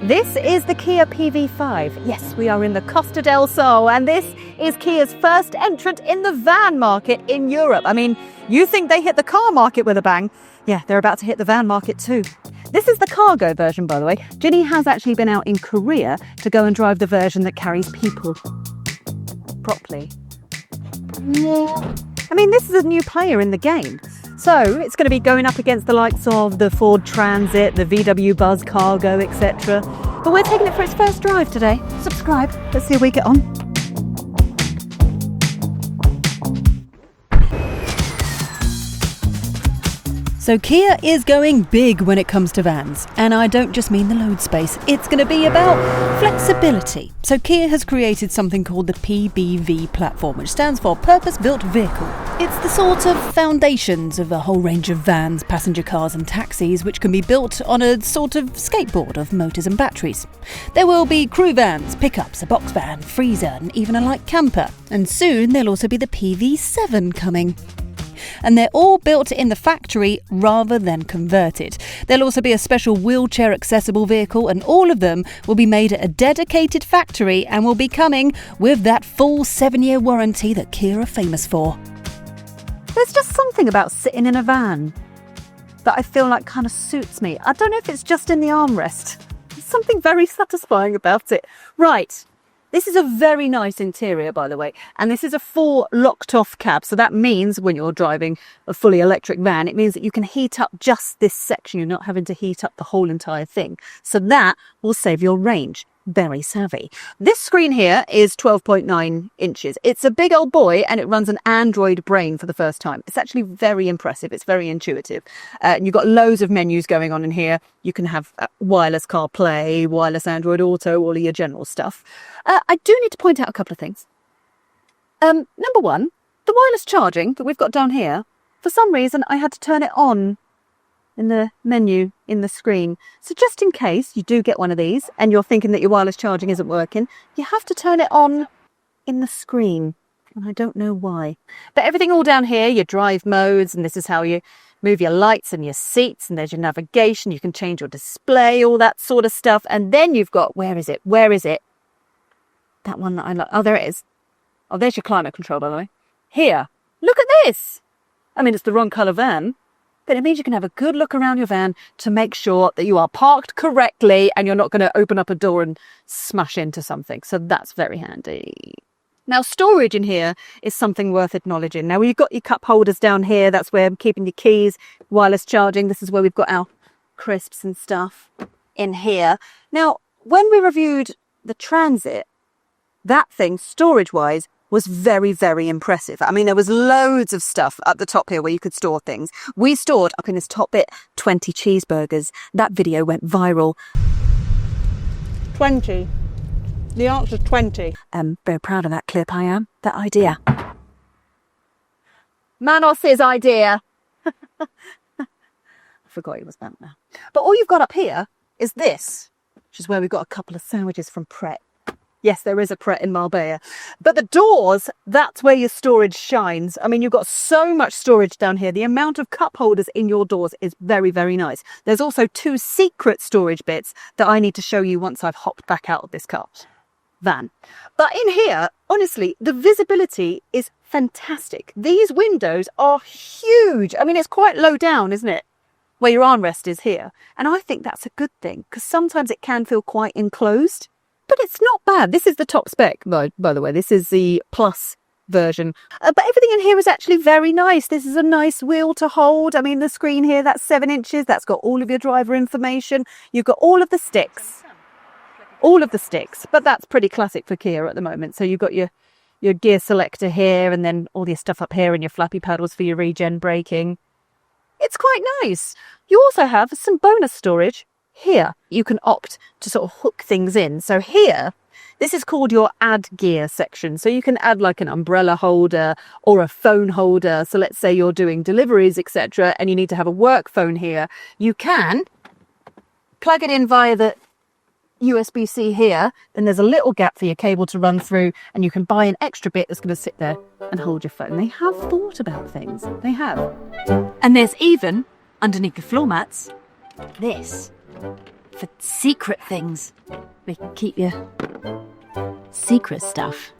This is the Kia PV5. Yes, we are in the Costa del Sol, and this is Kia's first entrant in the van market in Europe. I mean, you think they hit the car market with a bang? Yeah, they're about to hit the van market too. This is the cargo version, by the way. Ginny has actually been out in Korea to go and drive the version that carries people properly. I mean, this is a new player in the game. So it's going to be going up against the likes of the Ford Transit, the VW Buzz Cargo, etc. But we're taking it for its first drive today. Subscribe. Let's see how we get on. So Kia is going big when it comes to vans, and I don't just mean the load space, it's going to be about flexibility. So Kia has created something called the PV5 platform, which stands for Purpose-Built Vehicle. It's the sort of foundations of a whole range of vans, passenger cars and taxis, which can be built on a sort of skateboard of motors and batteries. There will be crew vans, pickups, a box van, freezer and even a light camper. And soon there'll also be the PV7 coming. And they're all built in the factory rather than converted. There'll also be a special wheelchair accessible vehicle, and all of them will be made at a dedicated factory and will be coming with that full 7-year warranty that Kia are famous for. There's just something about sitting in a van that I feel like kind of suits me. I don't know if it's just in the armrest. There's something very satisfying about it. Right. This is a very nice interior, by the way, and this is a full locked-off cab. So that means when you're driving a fully electric van, it means that you can heat up just this section. You're not having to heat up the whole entire thing. So that will save your range. Very savvy. This screen here is 12.9 inches. It's a big old boy, and it runs an Android brain for the first time. It's actually very impressive. It's very intuitive. And you've got loads of menus going on in here. You can have wireless CarPlay, wireless Android Auto, all of your general stuff. I do need to point out a couple of things. Number one, the wireless charging that we've got down here, for some reason I had to turn it on in the menu in the screen. So just in case you do get one of these and you're thinking that your wireless charging isn't working, you have to turn it on in the screen. And I don't know why. But everything all down here, your drive modes, and this is how you move your lights and your seats, and there's your navigation. You can change your display, all that sort of stuff. And then you've got, where is it? Where is it? That one that I like. Oh, there it is. Oh, there's your climate control, by the way. Here, look at this. I mean, it's the wrong colour van, but it means you can have a good look around your van to make sure that you are parked correctly and you're not going to open up a door and smash into something. So that's very handy. Now, storage in here is something worth acknowledging. Now, we've got your cup holders down here. That's where I'm keeping your keys, wireless charging. This is where we've got our crisps and stuff in here. Now, when we reviewed the Transit, that thing, storage-wise, was very, very impressive. I mean, there was loads of stuff at the top here where you could store things. We stored, up in this top bit, 20 cheeseburgers. That video went viral. 20. The answer's 20. Very proud of that clip, I am. That idea. Manos's idea. I forgot it was that now. But all you've got up here is this, which is where we've got a couple of sandwiches from Pret. Yes, there is a Pret in Marbella. But the doors, that's where your storage shines. I mean, you've got so much storage down here. The amount of cup holders in your doors is very, very nice. There's also 2 secret storage bits that I need to show you once I've hopped back out of this car van. But in here, honestly, the visibility is fantastic. These windows are huge. I mean, it's quite low down, isn't it? Where your armrest is here. And I think that's a good thing, because sometimes it can feel quite enclosed. But it's not bad. This is the top spec, by the way. This is the Plus version. But everything in here is actually very nice. This is a nice wheel to hold. I mean, the screen here, that's 7 inches. That's got all of your driver information. You've got all of the sticks. All of the sticks. But that's pretty classic for Kia at the moment. So you've got your gear selector here, and then all your stuff up here, and your flappy paddles for your regen braking. It's quite nice. You also have some bonus storage. Here, you can opt to sort of hook things in. So here, this is called your add gear section. So you can add like an umbrella holder or a phone holder. So let's say you're doing deliveries, etc., and you need to have a work phone here. You can plug it in via the USB-C here. Then there's a little gap for your cable to run through, and you can buy an extra bit that's going to sit there and hold your phone. They have thought about things. They have. And there's even, underneath the floor mats, this. for secret things. We can keep your secret stuff.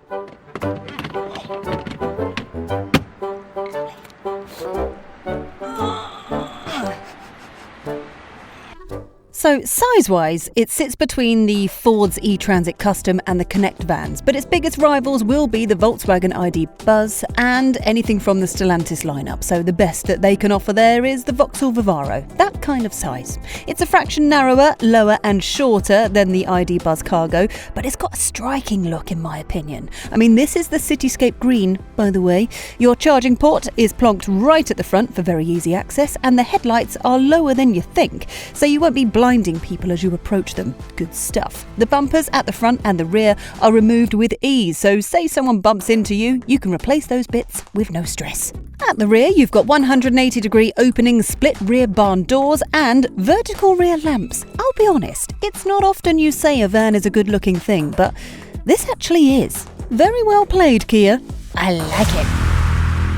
So size-wise, it sits between the Ford's e-Transit Custom and the Connect vans, but its biggest rivals will be the Volkswagen ID Buzz and anything from the Stellantis lineup. So the best that they can offer there is the Vauxhall Vivaro, that kind of size. It's a fraction narrower, lower and shorter than the ID Buzz Cargo, but it's got a striking look in my opinion. I mean, this is the Cityscape Green, by the way. Your charging port is plonked right at the front for very easy access, and the headlights are lower than you think, so you won't be blinding people as you approach them. Good stuff. The bumpers at the front and the rear are removed with ease, so say someone bumps into you, you can replace those bits with no stress. At the rear, you've got 180-degree opening split rear barn doors and vertical rear lamps. I'll be honest, it's not often you say a van is a good-looking thing, but this actually is. Very well played, Kia. I like it.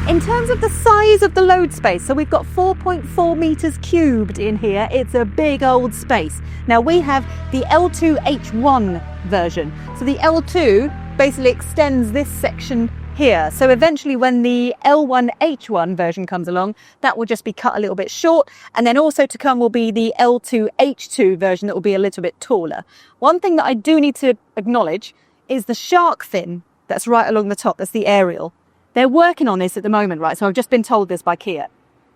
In terms of the size of the load space, so we've got 4.4 metres cubed in here. It's a big old space. Now we have the L2H1 version. So the L2 basically extends this section here. So eventually when the L1H1 version comes along, that will just be cut a little bit short. And then also to come will be the L2H2 version that will be a little bit taller. One thing that I do need to acknowledge is the shark fin that's right along the top. That's the aerial. They're working on this at the moment, right? So I've just been told this by Kia.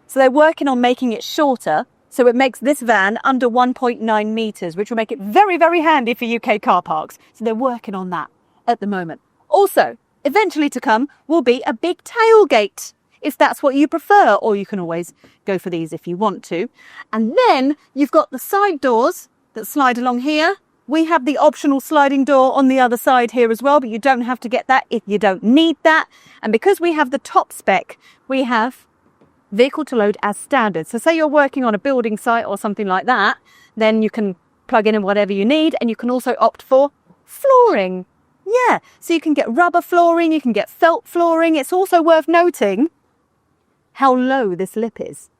So they're working on making it shorter, so it makes this van under 1.9 metres, which will make it very, very handy for UK car parks. So they're working on that at the moment. Also, eventually to come will be a big tailgate, if that's what you prefer, or you can always go for these if you want to. And then you've got the side doors that slide along here. We have the optional sliding door on the other side here as well, but you don't have to get that if you don't need that. And because we have the top spec, we have vehicle to load as standard. So say you're working on a building site or something like that, then you can plug in whatever you need, and you can also opt for flooring. Yeah, so you can get rubber flooring, you can get felt flooring. It's also worth noting how low this lip is.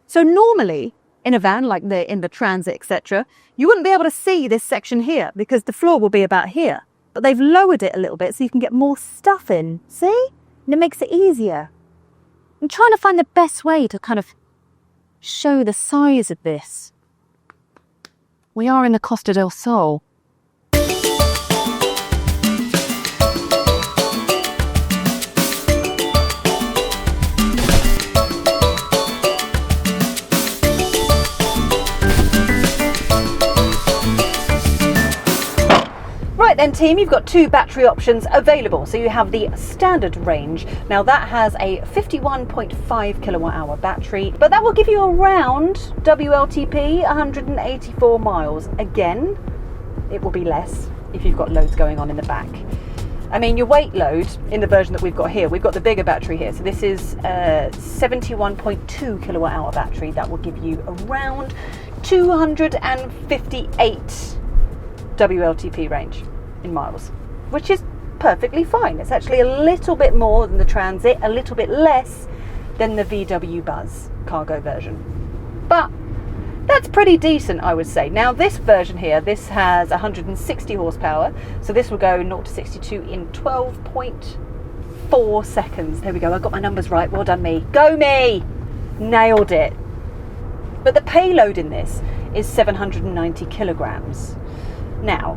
So normally, in a van like in the Transit, etc., you wouldn't be able to see this section here because the floor will be about here. But they've lowered it a little bit so you can get more stuff in. See? And it makes it easier. I'm trying to find the best way to kind of show the size of this. We are in the Costa del Sol. Right then team, you've got two battery options available. So you have the standard range. Now that has a 51.5 kilowatt hour battery, but that will give you around WLTP 184 miles. Again, it will be less if you've got loads going on in the back. I mean, your weight load in the version that we've got here, we've got the bigger battery here. So this is a 71.2 kilowatt hour battery. That will give you around 258 WLTP range in miles, which is perfectly fine. It's actually a little bit more than the Transit, a little bit less than the VW Buzz Cargo version. But that's pretty decent, I would say. Now this version here, this has 160 horsepower, so this will go 0 to 62 in 12.4 seconds. There we go, I got my numbers right, well done me. Go me! Nailed it. But the payload in this is 790 kilograms. Now,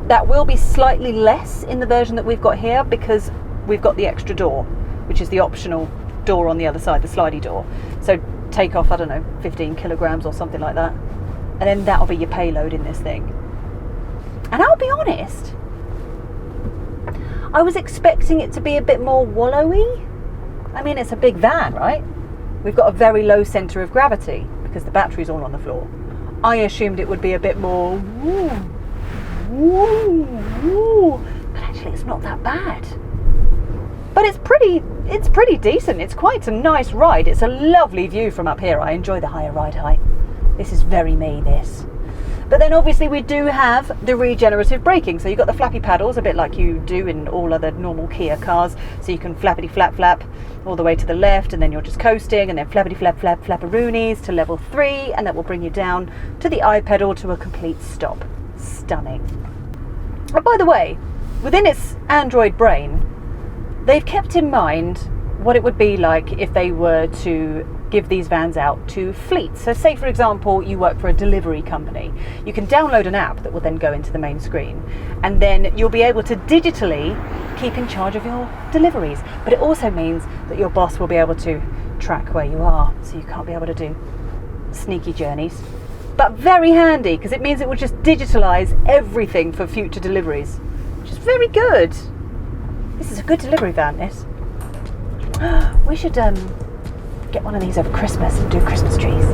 that will be slightly less in the version that we've got here because we've got the extra door, which is the optional door on the other side, the slidey door. So take off, I don't know, 15 kilograms or something like that. And then that'll be your payload in this thing. And I'll be honest, I was expecting it to be a bit more wallowy. I mean, it's a big van, right? We've got a very low centre of gravity because the battery's all on the floor. I assumed it would be a bit more woo, but actually it's not that bad. But it's pretty decent. It's quite a nice ride. It's a lovely view from up here. I enjoy the higher ride height. This is very me, this. But then obviously we do have the regenerative braking. So you've got the flappy paddles, a bit like you do in all other normal Kia cars. So you can flappity flap flap all the way to the left, and then you're just coasting, and then flappity flap flap flapperoonies to level 3, and that will bring you down to the I-pedal to a complete stop. Stunning. And by the way, within its Android brain, they've kept in mind what it would be like if they were to give these vans out to fleets. So say, for example, you work for a delivery company. You can download an app that will then go into the main screen, and then you'll be able to digitally keep in charge of your deliveries. But it also means that your boss will be able to track where you are, so you can't be able to do sneaky journeys. But very handy, because it means it will just digitalise everything for future deliveries, which is very good. This is a good delivery van, this. We should get one of these over Christmas and do Christmas trees.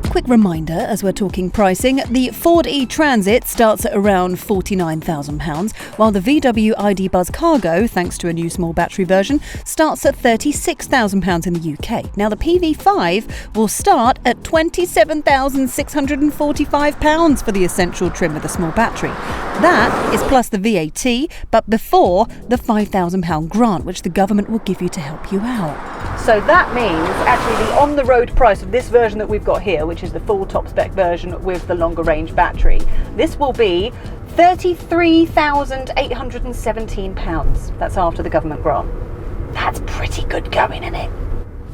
Quick reminder, as we're talking pricing, the Ford e-Transit starts at around £49,000, while the VW ID Buzz Cargo, thanks to a new small battery version, starts at £36,000 in the UK. Now the PV5 will start at £27,645 for the essential trim with a small battery. That is plus the VAT, but before the £5,000 grant, which the government will give you to help you out. So that means actually the on-the-road price of this version that we've got here, which is the full top-spec version with the longer range battery, this will be £33,817. That's after the government grant. That's pretty good going, isn't it?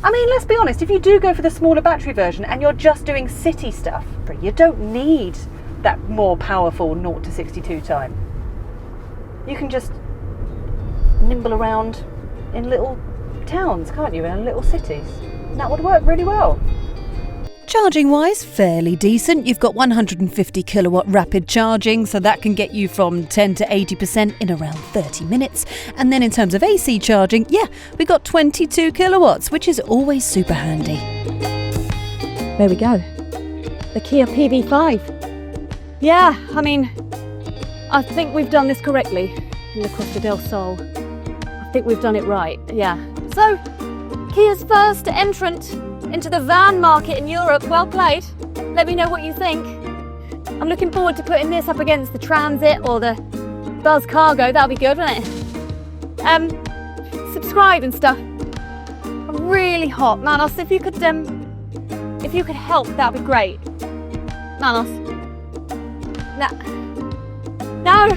I mean, let's be honest, if you do go for the smaller battery version and you're just doing city stuff, you don't need that more powerful 0 to 62 time. You can just nimble around in little towns, can't you, in little cities? And that would work really well. Charging wise, fairly decent. You've got 150 kilowatt rapid charging, so that can get you from 10 to 80% in around 30 minutes. And then in terms of AC charging, we got 22 kilowatts, which is always super handy. There we go. The Kia PV5. Yeah, I mean, I think we've done this correctly in the Costa del Sol. I think we've done it right, yeah. So, Kia's first entrant into the van market in Europe. Well played. Let me know what you think. I'm looking forward to putting this up against the Transit or the Buzz Cargo. That'll be good, won't it? Subscribe and stuff. I'm really hot. Manos, if you could help, that'd be great. Manos. No.